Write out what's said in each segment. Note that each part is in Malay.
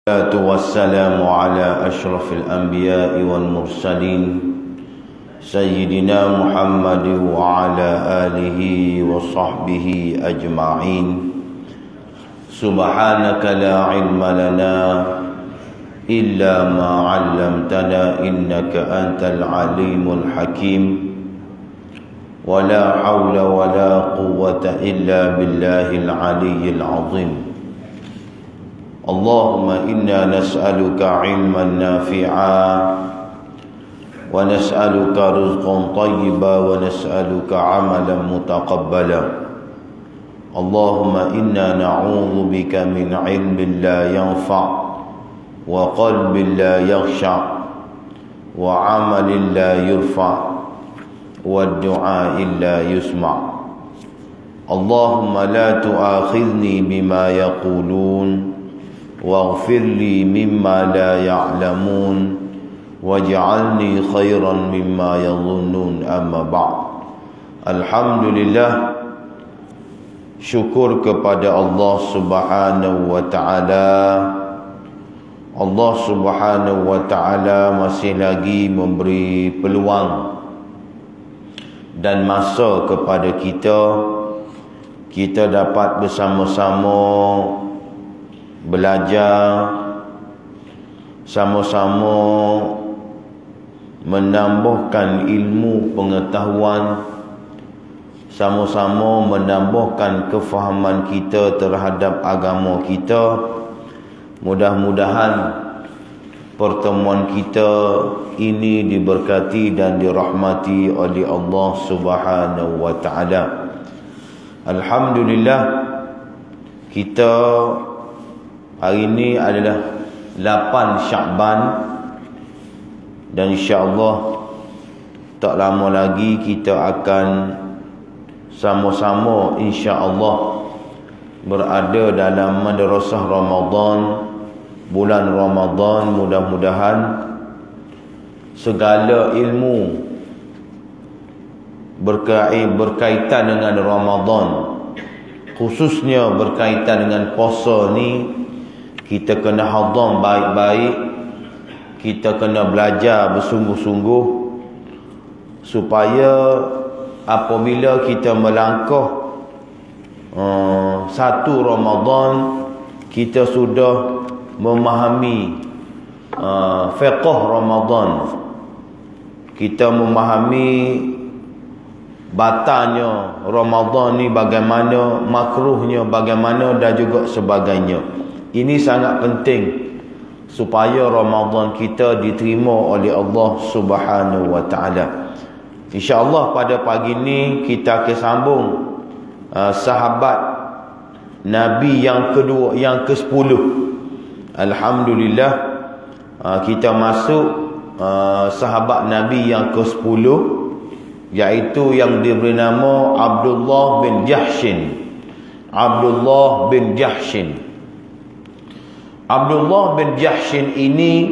والصلاة والسلام على أشرف الأنبياء والمرسلين سيدنا محمد وعلى آله وصحبه أجمعين. سبحانك لا علم لنا إلا ما علمتنا إنك أنت العليم الحكيم. ولا حول ولا قوة إلا بالله العلي العظيم. اللهم إنا نسألك علما نافعا ونسألك رزقا طيبا ونسألك عملا متقبلا. اللهم إنا نعوذ بك من علم لا ينفع وقلب لا يخشع وعمل لا يرفع والدعاء لا يسمع. اللهم لا تؤاخذني بما يقولون واغفر لي مما لا يعلمون واجعلني خيرا مما يظنون. أما بعد. Alhamdulillah, syukur kepada Allah Subhanahu wa ta'ala. Allah Subhanahu wa ta'ala masih lagi memberi peluang dan masa kepada kita dapat bersama-sama belajar, sama-sama menambahkan ilmu pengetahuan, sama-sama menambahkan kefahaman kita terhadap agama kita. Mudah-mudahan pertemuan kita ini diberkati dan dirahmati oleh Allah Subhanahu wa ta'ala. Alhamdulillah, kita hari ini adalah 8 Syakban dan insya-Allah tak lama lagi kita akan sama-sama insya-Allah berada dalam madrasah Ramadan, bulan Ramadan. Mudah-mudahan segala ilmu berkaitan dengan Ramadan, khususnya berkaitan dengan puasa ni, kita kena hadam baik-baik, kita kena belajar bersungguh-sungguh supaya apabila kita melangkah satu Ramadan, kita sudah memahami fiqh Ramadan, kita memahami batalnya Ramadan ni bagaimana, makruhnya bagaimana dan juga sebagainya. Ini sangat penting supaya Ramadan kita diterima oleh Allah Subhanahu wa ta'ala. InsyaAllah pada pagi ni kita akan sambung sahabat Nabi yang kedua, yang ke-10. Alhamdulillah, kita masuk sahabat Nabi yang ke-10, iaitu yang diberi nama Abdullah bin Jahshin. Abdullah bin Jahshin. Abdullah bin Jahshin ini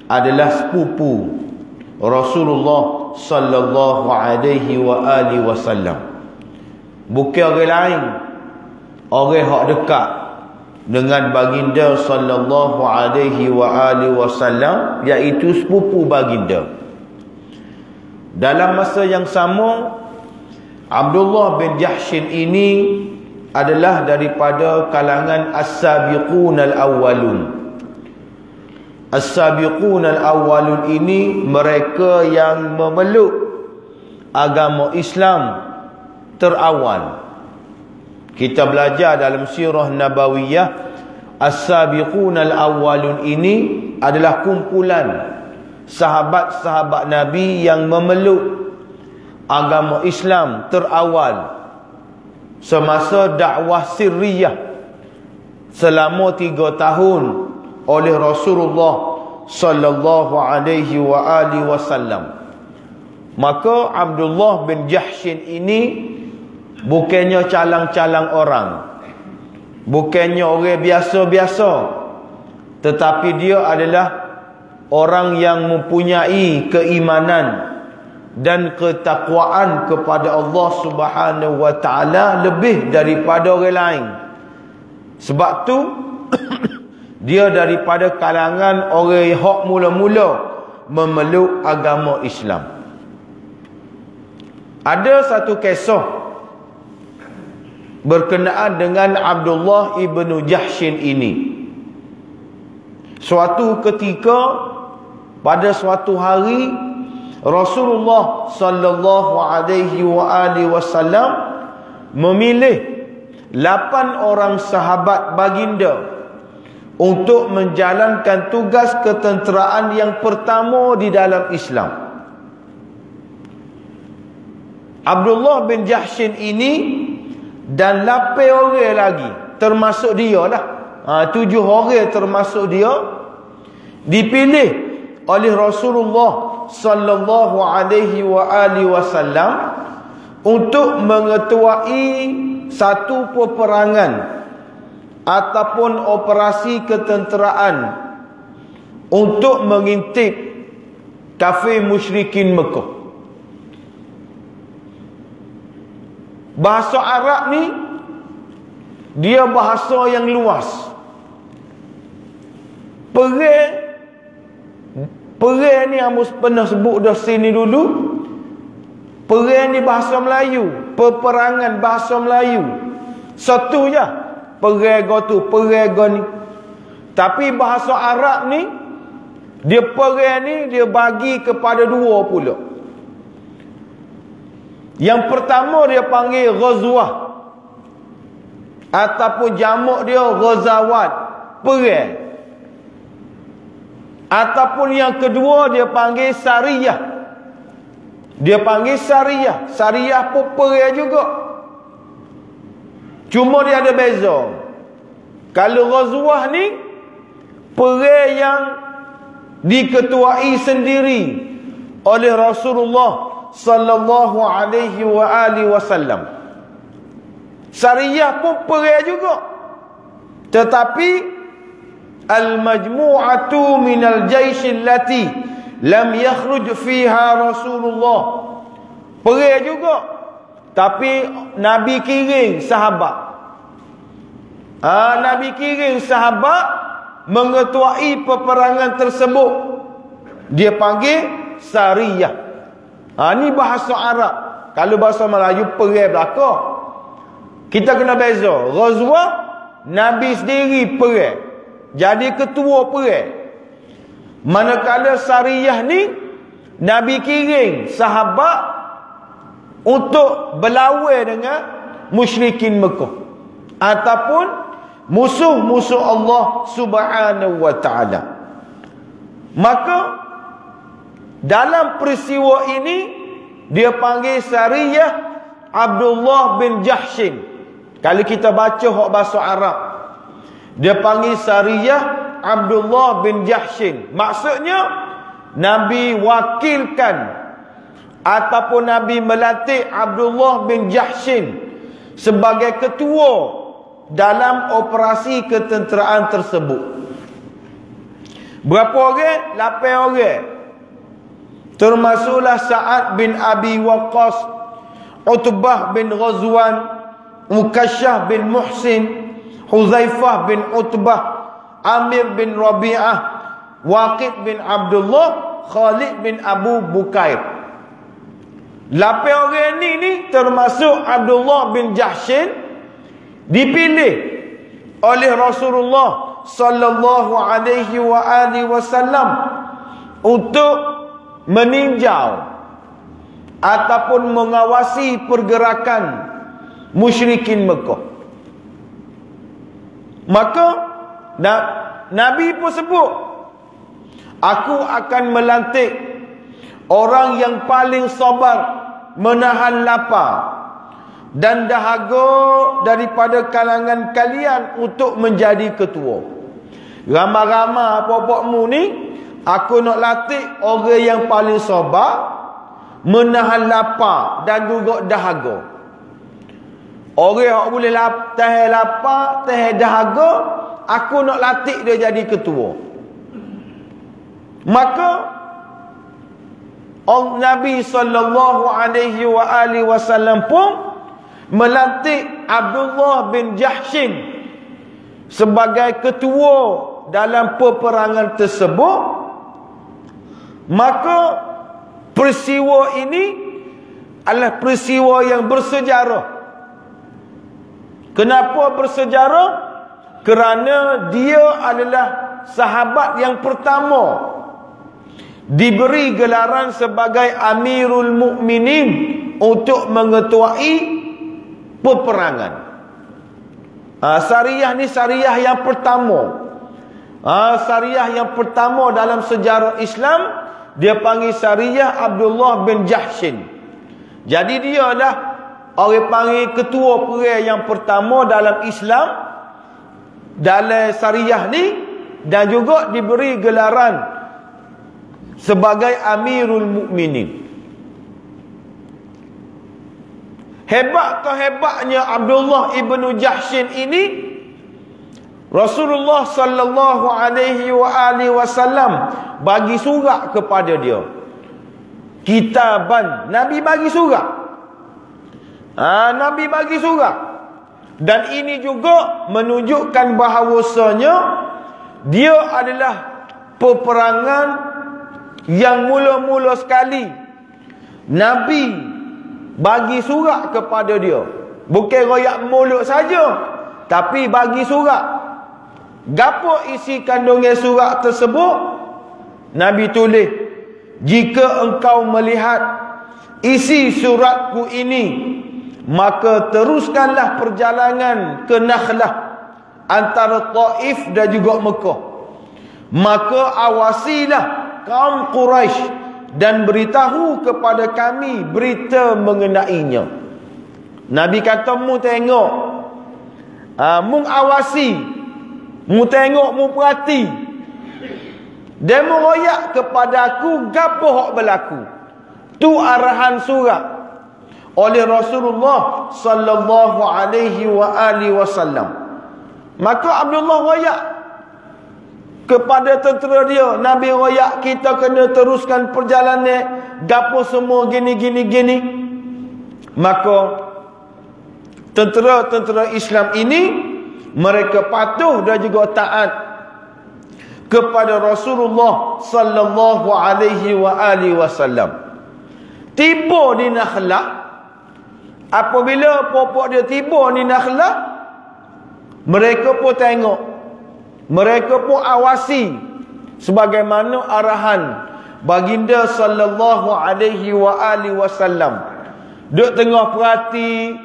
adalah sepupu Rasulullah sallallahu alaihi wa alihi wasallam. Bukan orang lain, orang hak dekat dengan baginda sallallahu alaihi wa alihi wasallam, iaitu sepupu baginda. Dalam masa yang sama, Abdullah bin Jahshin ini adalah daripada kalangan as-sabiqun al-awwalun. As-sabiqun al-awwalun ini mereka yang memeluk agama Islam terawal. Kita belajar dalam sirah nabawiyah, as-sabiqun al-awwalun ini adalah kumpulan sahabat-sahabat Nabi yang memeluk agama Islam terawal semasa dakwah sirriyah selama 3 tahun oleh Rasulullah sallallahu alaihi wa alihi wasallam. Maka Abdullah bin Jahshin ini bukannya calang-calang orang, bukannya orang biasa-biasa, tetapi dia adalah orang yang mempunyai keimanan dan ketakwaan kepada Allah Subhanahu wa ta'ala lebih daripada orang lain. Sebab tu Dia daripada kalangan orang hak mula-mula memeluk agama Islam. Ada satu kisah berkenaan dengan Abdullah ibn Jahshin ini. Suatu ketika, pada suatu hari, Rasulullah sallallahu alaihi wasallam memilih 8 orang sahabat baginda untuk menjalankan tugas ketenteraan yang pertama di dalam Islam. Abdullah bin Jahshin ini dan 8 orang lagi, termasuk dia lah, 7 orang termasuk dia, dipilih oleh Rasulullah sallallahu alaihi wasallam untuk mengetuai satu peperangan ataupun operasi ketenteraan untuk mengintip kafir musyrikin Mekah. Bahasa Arab ni dia bahasa yang luas. Perang ni Amos pernah sebut dah sini dulu. Perang ni bahasa Melayu, peperangan bahasa Melayu. Satu je. Perang tu, perang ni. Tapi bahasa Arab ni, dia perang ni dia bagi kepada 2 pula. Yang pertama dia panggil ghazwah, ataupun jamak dia ghazawat, perang. Ataupun yang kedua dia panggil sariyah. Dia panggil sariyah. Sariyah pun perang juga. Cuma dia ada beza. Kalau ghazwah ni perang yang diketuai sendiri oleh Rasulullah sallallahu alaihi wasallam. Sariyah pun perang juga. Tetapi al-majmu'atu minal jaish allati lam yakhruj fiha Rasulullah. Perang juga. Tapi Nabi kirim sahabat. Nabi kirim sahabat mengetuai peperangan tersebut. Dia panggil sariyah. Ni bahasa Arab. Kalau bahasa Melayu perang belaka. Kita kena beza. Ghazwah Nabi sendiri perang. Jadi ketua perang. Manakala sariyah ni Nabi kirim sahabat untuk berlawan dengan musyrikin Mekah ataupun musuh-musuh Allah Subhanahu wa taala. Maka dalam peristiwa ini dia panggil sariyah Abdullah bin Jahshin. Kalau kita baca hak bahasa Arab, dia panggil sariyah Abdullah bin Jahshin. Maksudnya Nabi wakilkan ataupun Nabi melantik Abdullah bin Jahshin sebagai ketua dalam operasi ketenteraan tersebut. Berapa orang? 8 orang. Termasuklah Sa'ad bin Abi Waqqas, Utbah bin Ghazwan, Mukasyah bin Muhsin, Huzaifah bin Utbah, Amir bin Rabi'ah, Waqid bin Abdullah, Khalid bin Abu Bukair. 8 orang ni termasuk Abdullah bin Jahshin dipilih oleh Rasulullah sallallahu alaihi wasallam untuk meninjau ataupun mengawasi pergerakan musyrikin Mekah. Maka Nabi pun sebut, aku akan melantik orang yang paling sabar menahan lapar dan dahaga daripada kalangan kalian untuk menjadi ketua. Ramai-ramai apa-apamu ni, aku nak latih orang yang paling sabar, menahan lapar dan juga dahaga. Orang yang boleh tahan lapar, tahan dahaga, aku nak latih dia jadi ketua. Maka Nabi sallallahu alaihi wasallam pun melantik Abdullah bin Jahshin sebagai ketua dalam peperangan tersebut, maka peristiwa ini adalah peristiwa yang bersejarah. Kenapa bersejarah? Kerana dia adalah sahabat yang pertama diberi gelaran sebagai Amirul Mukminin untuk mengetuai peperangan. Syariah ni syariah yang pertama. Syariah yang pertama dalam sejarah Islam, dia panggil syariah Abdullah bin Jahshin. Jadi dia adalah orang panggil ketua perang yang pertama dalam Islam, dalam syariah ni, dan juga diberi gelaran sebagai Amirul Mukminin. Hebatnya Abdullah ibnu Jahshin ini, Rasulullah sallallahu alaihi wasallam bagi surat kepada dia. Kitaban, Nabi bagi surat. Nabi bagi surat. Dan ini juga menunjukkan bahawasanya dia adalah peperangan yang mula-mula sekali Nabi bagi surat kepada dia. Bukan royak mulut saja, tapi bagi surat. Gapo isi kandungan surat tersebut? Nabi tulis, jika engkau melihat isi suratku ini, maka teruskanlah perjalanan ke Nakhlah antara Taif dan juga Mekah. Maka awasilah kaum Quraisy dan beritahu kepada kami berita mengenainya. Nabi kata, mu tengok, mu awasi, mu tengok, mu perhati, dan mu royak kepada aku gapo hak berlaku. Tu arahan surat oleh Rasulullah sallallahu alaihi wasallam. Maka Abdullah royak kepada tentera dia, Nabi royak kita kena teruskan perjalanan, gapo semua gini. Maka tentera-tentera Islam ini, mereka patuh dan juga taat kepada Rasulullah sallallahu alaihi wasallam. Tiba di Nakhlah, apabila popok dia tiba di Nakhlah, mereka pun tengok, mereka pun awasi sebagaimana arahan baginda sallallahu alaihi wasallam. Duk tengah perhati,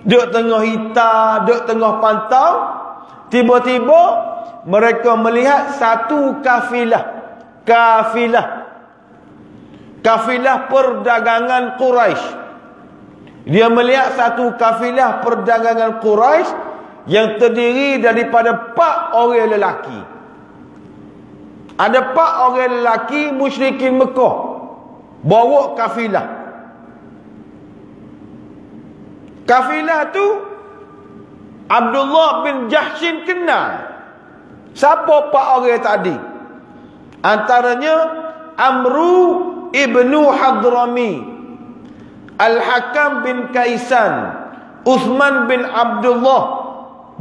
duk tengah hitar, duk tengah pantau. Tiba-tiba mereka melihat satu kafilah perdagangan Quraisy. Dia melihat satu kafilah perdagangan Quraisy yang terdiri daripada 4 orang lelaki. Ada 4 orang lelaki musyrikin Mekah bawa kafilah. Kafilah tu Abdullah bin Jahshin kenal. Siapa 4 orang tadi? Antaranya Amru ibnu Hadrami, Al-Hakam bin Kaisan, Uthman bin Abdullah,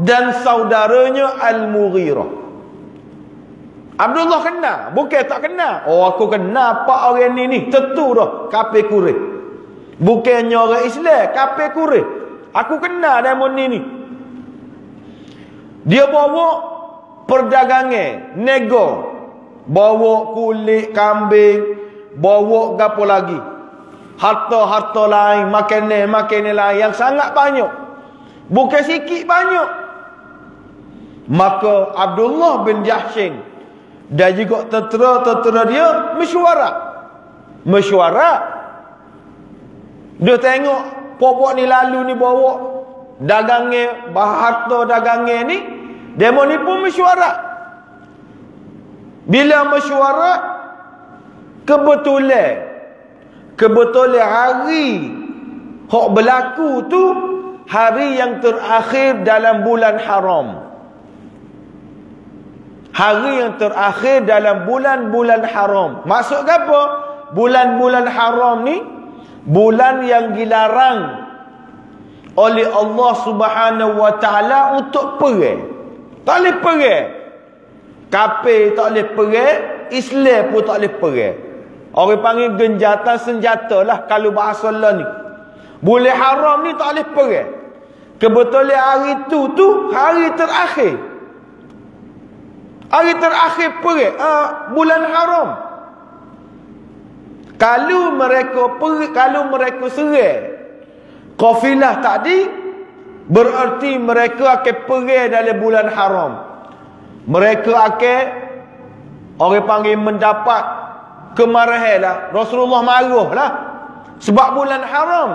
dan saudaranya Al-Mughirah. Abdullah kenal, bukan tak kenal. Oh, aku kenal 4 orang ni tentu dah kafir kurik. Bukannya orang Islam, kafir kurik. Aku kenal dia ni. Dia bawa perdagangan, nego, bawa kulit kambing, bawa gapo lagi, harta-harta lain, makanan lain yang sangat banyak, bukan sikit, banyak. Maka Abdullah bin Jahshin dan juga tentera-tentera dia mesyuarat. Dia tengok popok ni lalu ni bawa dagangnya, harta dagangnya ni, demo ni pun mesyuarat. Bila mesyuarat, kebetulan hari hak berlaku tu hari yang terakhir dalam bulan haram. Hari yang terakhir dalam bulan-bulan haram. Maksud apa? Bulan-bulan haram ni bulan yang dilarang oleh Allah Subhanahu wa taala untuk perang. Tak boleh perang. Kafir tak boleh perang, Islam pun tak boleh perang. Orang panggil genjatan senjata lah kalau bahasa lah ni. Boleh haram ni tak boleh perang. Kebetulan hari tu hari terakhir. Hari terakhir perang, bulan haram. Kalau mereka serang kafilah tadi, berarti mereka akan perang dalam bulan haram. Mereka akan, orang panggil, mendapat kemarahan lah. Rasulullah marah lah sebab bulan haram.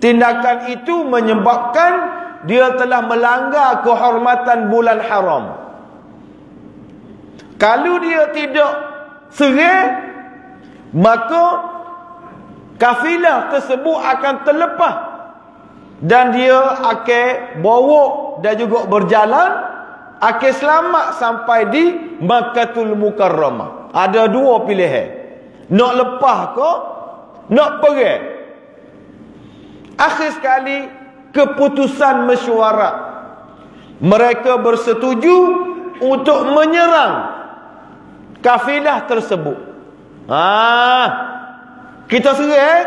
Tindakan itu menyebabkan dia telah melanggar kehormatan bulan haram. Kalau dia tidak serang, maka kafilah tersebut akan terlepas dan dia akan bawa dan juga berjalan, akan selamat sampai di Makkatul Mukarramah. Ada dua pilihan, nak lepas ke nak perang. Akhir sekali keputusan mesyuarat, mereka bersetuju untuk menyerang kafilah tersebut. Kita serang.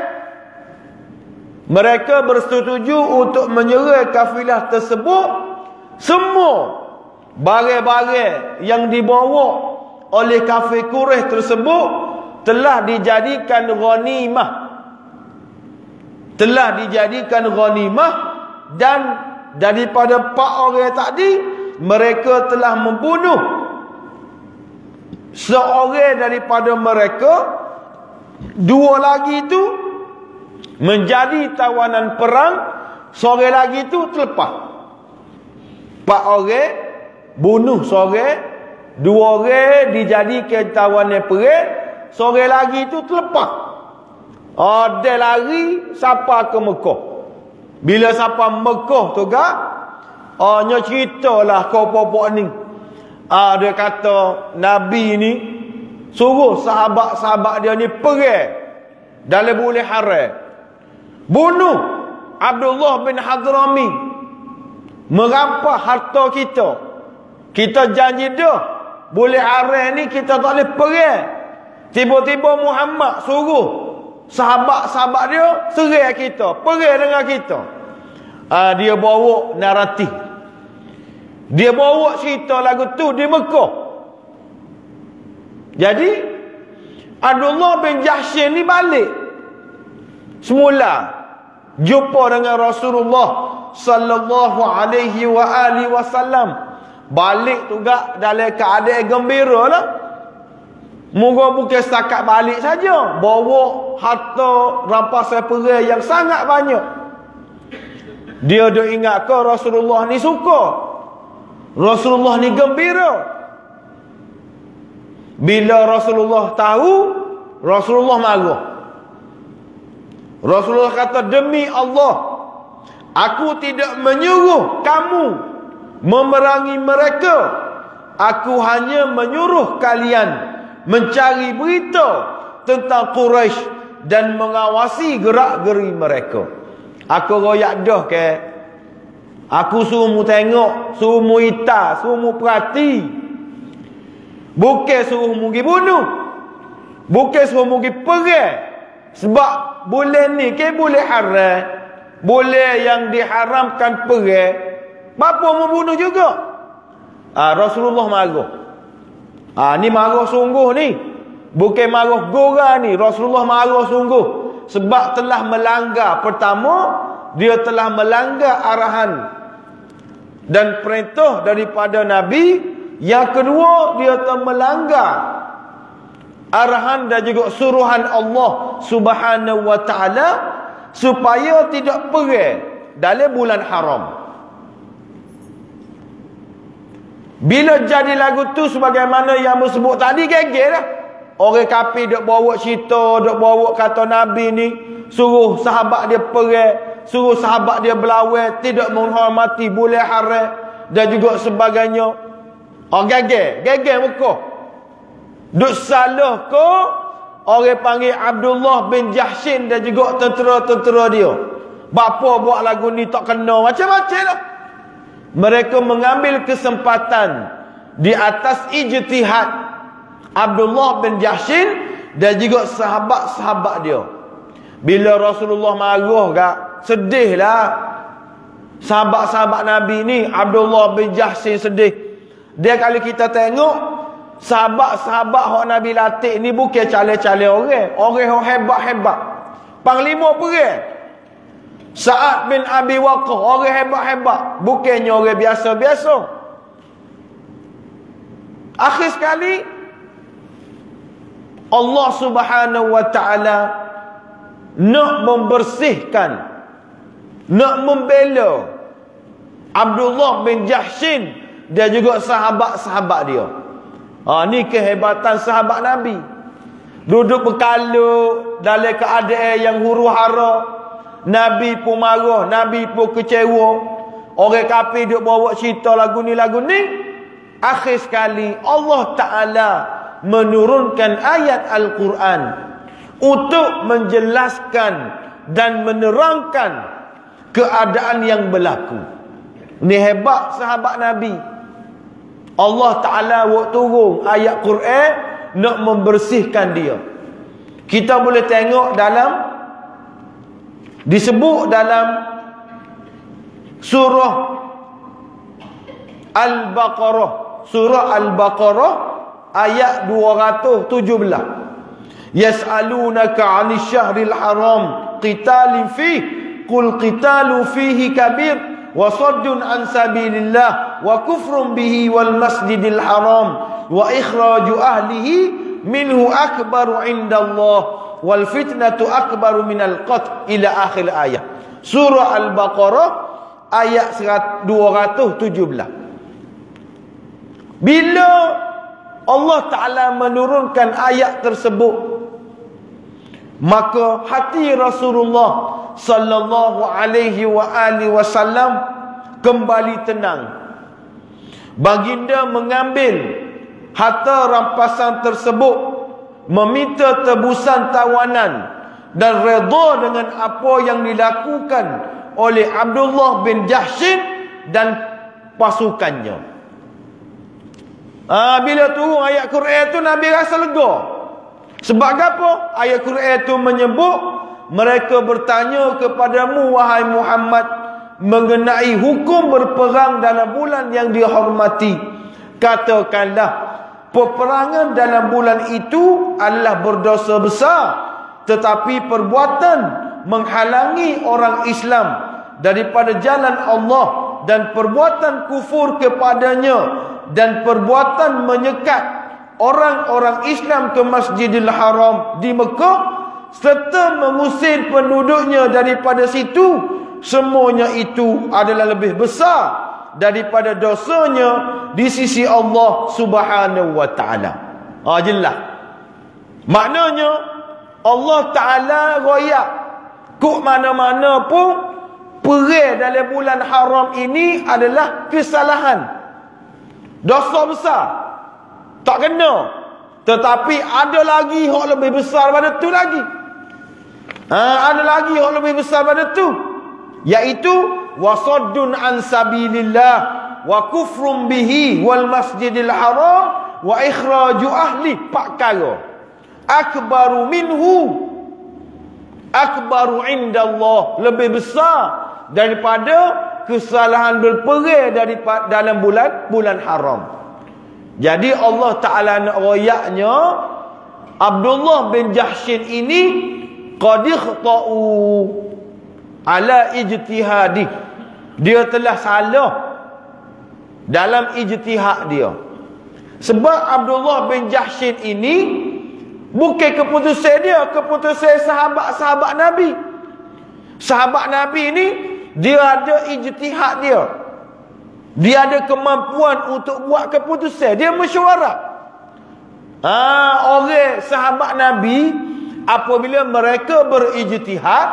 Mereka bersetuju untuk menyerang kafilah tersebut. Semua barang-barang yang dibawa oleh kafir Quraisy tersebut telah dijadikan ghanimah. Dan daripada 4 orang tadi, mereka telah membunuh seorang daripada mereka. 2 lagi itu menjadi tawanan perang, seorang lagi itu terlepas. 4 orang bunuh seorang, 2 orang dijadikan tawanan perang, seorang lagi itu terlepas. Dia lari sampai ke Mekah. Bila sampai Mekah tu gak, nya ceritalah kau popok ni. Dia kata Nabi ni suruh sahabat-sahabat dia ni perang dalam bulan haram, bunuh Abdullah bin Hadrami, merampas harta kita. Kita janji dah bulan haram ni kita tak boleh perang. Tiba-tiba Muhammad suruh sahabat-sahabat dia serang kita, perang dengan kita. Dia bawa naratif, dia bawa cerita lagu tu di Mekah. Jadi Abdullah bin Jahsy ni balik semula jumpa dengan Rasulullah sallallahu alaihi wasallam. Balik tu gak dalam keadaan gembira lah. Moga bukan setakat balik saja, bawa harta rampasan perang yang sangat banyak. Dia dah ingat ke Rasulullah ni suka, Rasulullah ni gembira. Bila Rasulullah tahu, Rasulullah marah. Rasulullah kata, demi Allah, aku tidak menyuruh kamu memerangi mereka. Aku hanya menyuruh kalian mencari berita tentang Quraisy dan mengawasi gerak-geri mereka. Aku royak dah ke? Aku suruh mu tengok, suruh mu ita, suruh mu perhati. Bukan suruh mu pergi bunuh, bukan suruh mu pergi perang. Sebab bulan ni ke boleh haram, boleh yang diharamkan perang, bapa mu bunuh juga. Rasulullah marah. Ni marah sungguh ni, bukan marah gora ni. Rasulullah marah sungguh sebab telah melanggar. Pertama, dia telah melanggar arahan dan perintah daripada Nabi. Yang kedua, dia telah melanggar arahan dan juga suruhan Allah Subhanahu wa ta'ala supaya tidak perang dalam bulan haram. Bila jadi lagu tu sebagaimana yang disebut tadi, geger lah. Orang kafir dok bawa cerita, dok bawa kata Nabi ni suruh sahabat dia perang, suruh sahabat dia berlawan, tidak menghormati bulan haram dan juga sebagainya. Geger muka. Duk salah ke orang panggil Abdullah bin Jahsy dan juga tentera-tentera dia. Bapa buat lagu ni tak kena, macam-macam lah. Mereka mengambil kesempatan di atas ijtihad Abdullah bin Jahshin dan juga sahabat-sahabat dia. Bila Rasulullah marah kak, sedihlah sahabat-sahabat Nabi ni. Abdullah bin Jahshin sedih. Dia kalau kita tengok sahabat-sahabat hak Nabi latih ni bukan calon-calon orang. Orang yang hebat-hebat. Panglima perang Sa'ad bin Abi Waqqas, orang hebat-hebat, bukannya orang biasa-biasa. Akhir sekali Allah Subhanahu wa ta'ala nak membersihkan, nak membela Abdullah bin Jahshin dan juga sahabat-sahabat dia. Ni kehebatan sahabat Nabi. Duduk berkalut dalam keadaan yang huru-hara. Nabi pun marah, Nabi pun kecewa. Orang kafir duk bawa cerita lagu ni. Akhir sekali Allah Ta'ala menurunkan ayat Al-Quran untuk menjelaskan dan menerangkan keadaan yang berlaku. Ni hebat sahabat Nabi. Allah Ta'ala turun ayat Quran nak membersihkan dia. Kita boleh tengok disebut dalam surah Al-Baqarah. Surah Al-Baqarah ayat 217. Yas'alunaka 'anil syahril haram qitalin fihi qul qitalu fihi kabir wa saddun an sabilillah wa kufrun bihi wal masjidil haram wa ikhraju ahlihi minhu akbaru 'indallah wal fitnatu akbaru minal qatl ila akhir ayat. Surah Al-Baqarah ayat 217. Bila Allah Ta'ala menurunkan ayat tersebut, maka hati Rasulullah sallallahu alaihi wasallam kembali tenang. Baginda mengambil harta rampasan tersebut, meminta tebusan tawanan dan redha dengan apa yang dilakukan oleh Abdullah bin Jahshin dan pasukannya. Bila turun ayat Quran tu, Nabi rasa lega. Sebab apa? Ayat Quran tu menyebut, mereka bertanya kepadamu wahai Muhammad mengenai hukum berperang dalam bulan yang dihormati. Katakanlah, peperangan dalam bulan itu adalah berdosa besar, tetapi perbuatan menghalangi orang Islam daripada jalan Allah dan perbuatan kufur kepadanya dan perbuatan menyekat orang-orang Islam ke Masjidil Haram di Mekah serta mengusir penduduknya daripada situ, semuanya itu adalah lebih besar daripada dosanya di sisi Allah Subhanahu wa ta'ala. Jelas. Maknanya Allah Ta'ala royak kok mana-mana pun perang dalam bulan haram ini adalah kesalahan, dosa besar, tak kena. Tetapi ada lagi hak lebih besar pada tu lagi. Ada lagi hak lebih besar pada tu, iaitu wasaddun an sabilillah wa kufrun bihi wal masjidil haram wa ikhraju ahli. Pakara akbaru minhu, akbaru indallah, lebih besar daripada kesalahan berperang daripada dalam bulan haram. Jadi Allah Ta'ala nak royaknya Abdullah bin Jahshin ini qad ikhta'u ala ijtihadi. Dia telah salah dalam ijtihad dia. Sebab Abdullah bin Jahshin ini bukan keputusan dia, keputusan sahabat-sahabat Nabi. Sahabat Nabi ini dia ada ijtihad dia. Dia ada kemampuan untuk buat keputusan. Dia mesyuarat. Orang sahabat Nabi apabila mereka berijtihad,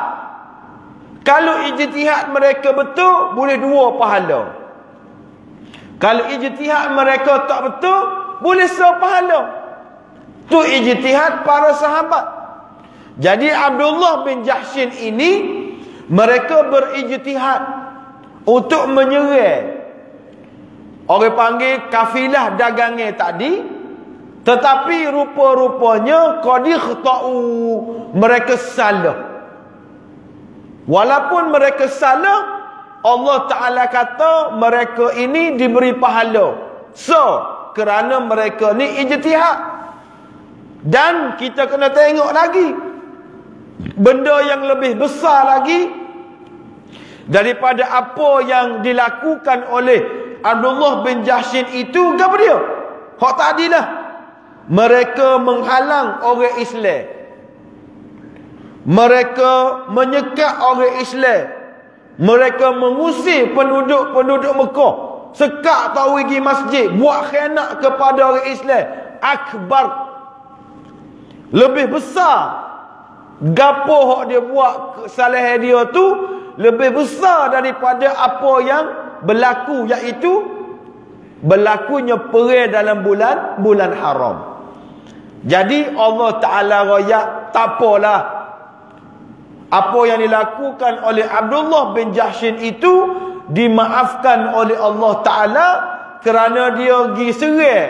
kalau ijtihad mereka betul, boleh 2 pahala. Kalau ijtihad mereka tak betul, boleh 1 pahala. Tu ijtihad para sahabat. Jadi Abdullah bin Jahshin ini, mereka berijtihad untuk menyerang Orang panggil kafilah dagangnya tadi. Tetapi rupa-rupanya qad ikhta'u, mereka salah. Walaupun mereka salah, Allah Ta'ala kata mereka ini diberi pahala. So, kerana mereka ni ijtihad. Dan kita kena tengok lagi, benda yang lebih besar lagi daripada apa yang dilakukan oleh Abdullah bin Jahshin itu, apa dia? Hak tadilah, mereka menghalang orang Islam, mereka menyekat orang Islam, mereka mengusir penduduk-penduduk Mekah, sekat tak pergi masjid, buat khianat kepada orang Islam. Akbar, lebih besar gapo hak dia buat, kesalahan dia tu lebih besar daripada apa yang berlaku, iaitu berlakunya perang dalam bulan haram. Jadi Allah Ta'ala royak, tak apalah apa yang dilakukan oleh Abdullah bin Jahshin itu dimaafkan oleh Allah Ta'ala kerana dia pergi serang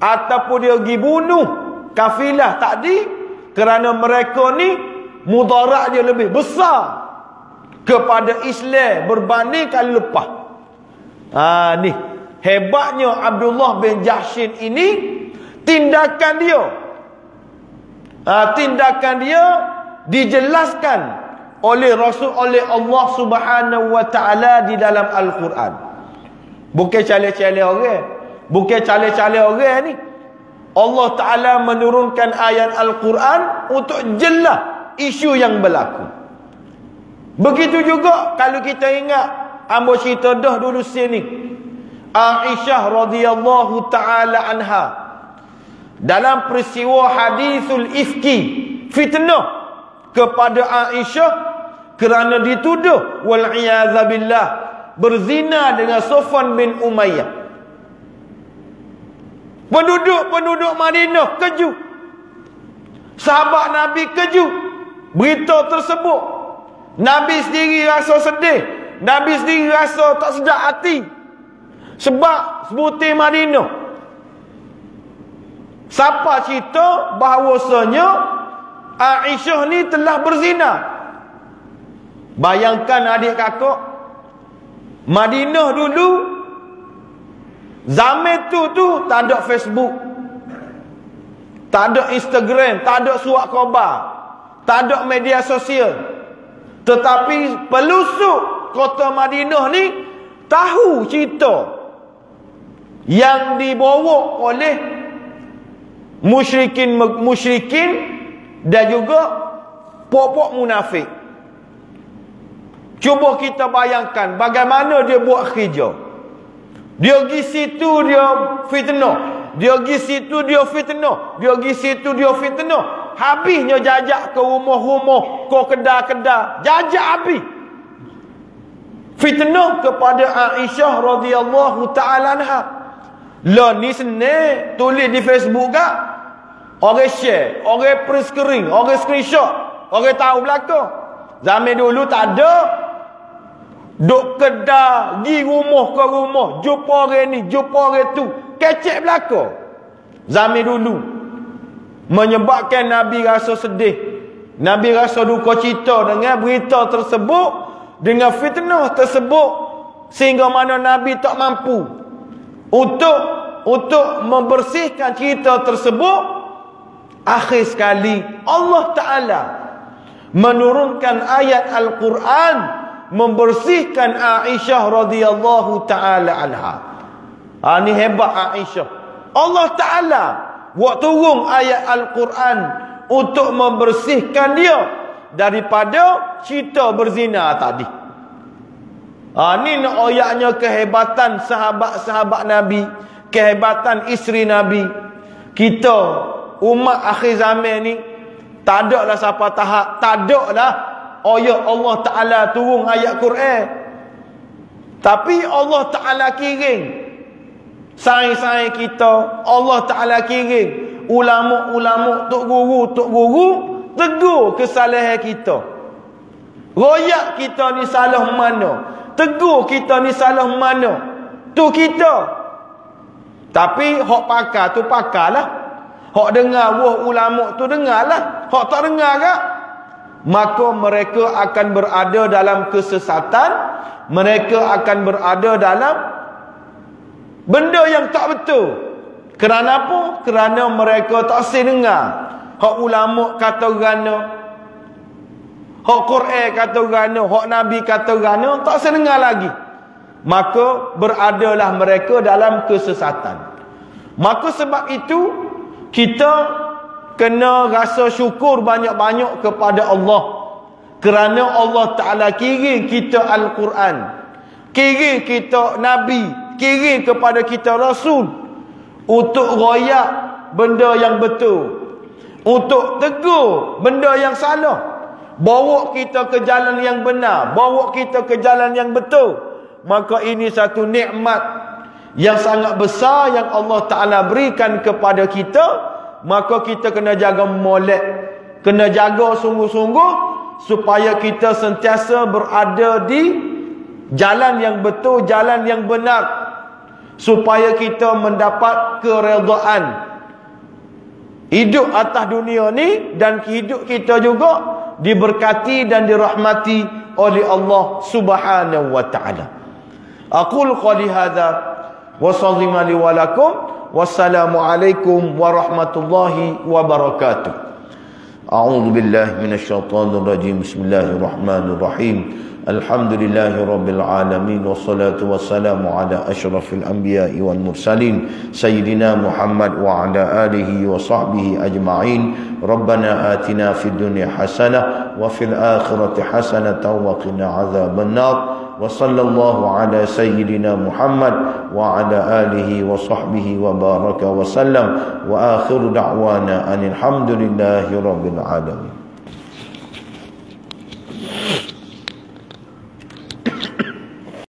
ataupun dia pergi bunuh kafilah tadi, kerana mereka ni mudarat dia lebih besar kepada Islam berbanding kali lepas. Ni hebatnya Abdullah bin Jahshin ini, tindakan dia. Tindakan dia dijelaskan oleh Rasul, oleh Allah Subhanahu wa Ta'ala di dalam Al-Quran. Bukan cale-cale orang, bukan cale-cale orang ni. Allah Ta'ala menurunkan ayat Al-Quran untuk jelas isu yang berlaku. Begitu juga kalau kita ingat, ambo cerita dah dulu sini, Aisyah radhiyallahu ta'ala anha, dalam peristiwa hadisul ifki, fitnah kepada Aisyah kerana dituduh wal'iyadzabillah berzina dengan Safwan bin Umayyah. Penduduk Madinah kejut, sahabat Nabi kejut berita tersebut. Nabi sendiri rasa sedih, Nabi sendiri rasa tak sedap hati, sebab sebutir Madinah siapa cerita bahawasanya Aisyah ni telah berzina. Bayangkan adik kakak, Madinah dulu zaman tu tak ada Facebook, tak ada Instagram, tak ada surat khabar, tak ada media sosial. Tetapi pelusuk kota Madinah ni tahu cerita yang dibawa oleh musyrikin dan juga pokok munafik. Cuba kita bayangkan bagaimana dia buat kerja. Dia pergi situ dia fitnah, dia pergi situ dia fitnah, dia pergi situ dia fitnah. Habisnya jajak ke rumah-rumah, ke kedai-kedai, jajak habis. Fitnah kepada Aisyah radhiyallahu ta'ala anha. Lah ni senang tulis di Facebook gak, orang share, orang print screen, orang screenshot, orang tahu belaka. Zaman dulu tak ada. Duk kedai, pergi rumah ke rumah, jumpa orang ni, jumpa orang tu, kecek belaka. Zaman dulu menyebabkan Nabi rasa sedih, Nabi rasa duka cita dengan berita tersebut, dengan fitnah tersebut, sehingga mana Nabi tak mampu untuk membersihkan cerita tersebut. Akhir sekali Allah Ta'ala menurunkan ayat Al-Quran membersihkan Aisyah radhiyallahu ta'ala anha. Ni hebat Aisyah. Allah Ta'ala buat turun ayat Al-Quran untuk membersihkan dia daripada cerita berzina tadi. Ni nak ayatnya kehebatan sahabat-sahabat Nabi, kehebatan isteri Nabi. Kita umat akhir zaman ni tak ada lah siapa tahap, tak ada lah ayat Allah Ta'ala turun ayat Quran. Tapi Allah Ta'ala kirim saing-saing kita, Allah Ta'ala kirim ulama-ulama, tok guru tegur kesalahan kita, royak kita ni salah mana, tegur kita ni salah mana. Tu kita. Tapi hak pakar tu pakarlah. Hak dengar wah ulama tu dengarlah. Hak tak dengar kak, maka mereka akan berada dalam kesesatan. Mereka akan berada dalam benda yang tak betul. Kerana apa? Kerana mereka tak dengar hak ulama kata gana, hak Quran kata gana, hak Nabi kata gana, tak dengar lagi. Maka beradalah mereka dalam kesesatan. Maka sebab itu kita kena rasa syukur banyak-banyak kepada Allah, kerana Allah Ta'ala kirim kita Al-Quran, kirim kita Nabi, kirim kepada kita Rasul untuk royak benda yang betul, untuk tegur benda yang salah, bawa kita ke jalan yang benar, bawa kita ke jalan yang betul. Maka ini satu nikmat yang sangat besar yang Allah Ta'ala berikan kepada kita. Maka kita kena jaga molek, kena jaga sungguh-sungguh, supaya kita sentiasa berada di jalan yang betul, jalan yang benar, supaya kita mendapat keredaan hidup atas dunia ni, dan hidup kita juga diberkati dan dirahmati oleh Allah Subhanahu wa ta'ala. Aqul qali hadza wa sallallahu li wa lakum. Wassalamu alaikum warahmatullahi wabarakatuh. A'udzu billahi minasyaitonir rajim. Bismillahirrahmanirrahim. Alhamdulillahi rabbil alamin, wassalatu wassalamu ala asyrafil anbiya'i wal mursalin sayyidina Muhammad wa ala alihi wa sahbihi ajma'in. Rabbana atina fid dunya hasanah wa fil akhirati hasanatan wa qina adzaban nar. Wa sallallahu ala sayyidina Muhammad wa ala alihi wa sahbihi wa baraka wa sallam. Wa akhiru da'wana anil hamdulillahi rabbil alamin.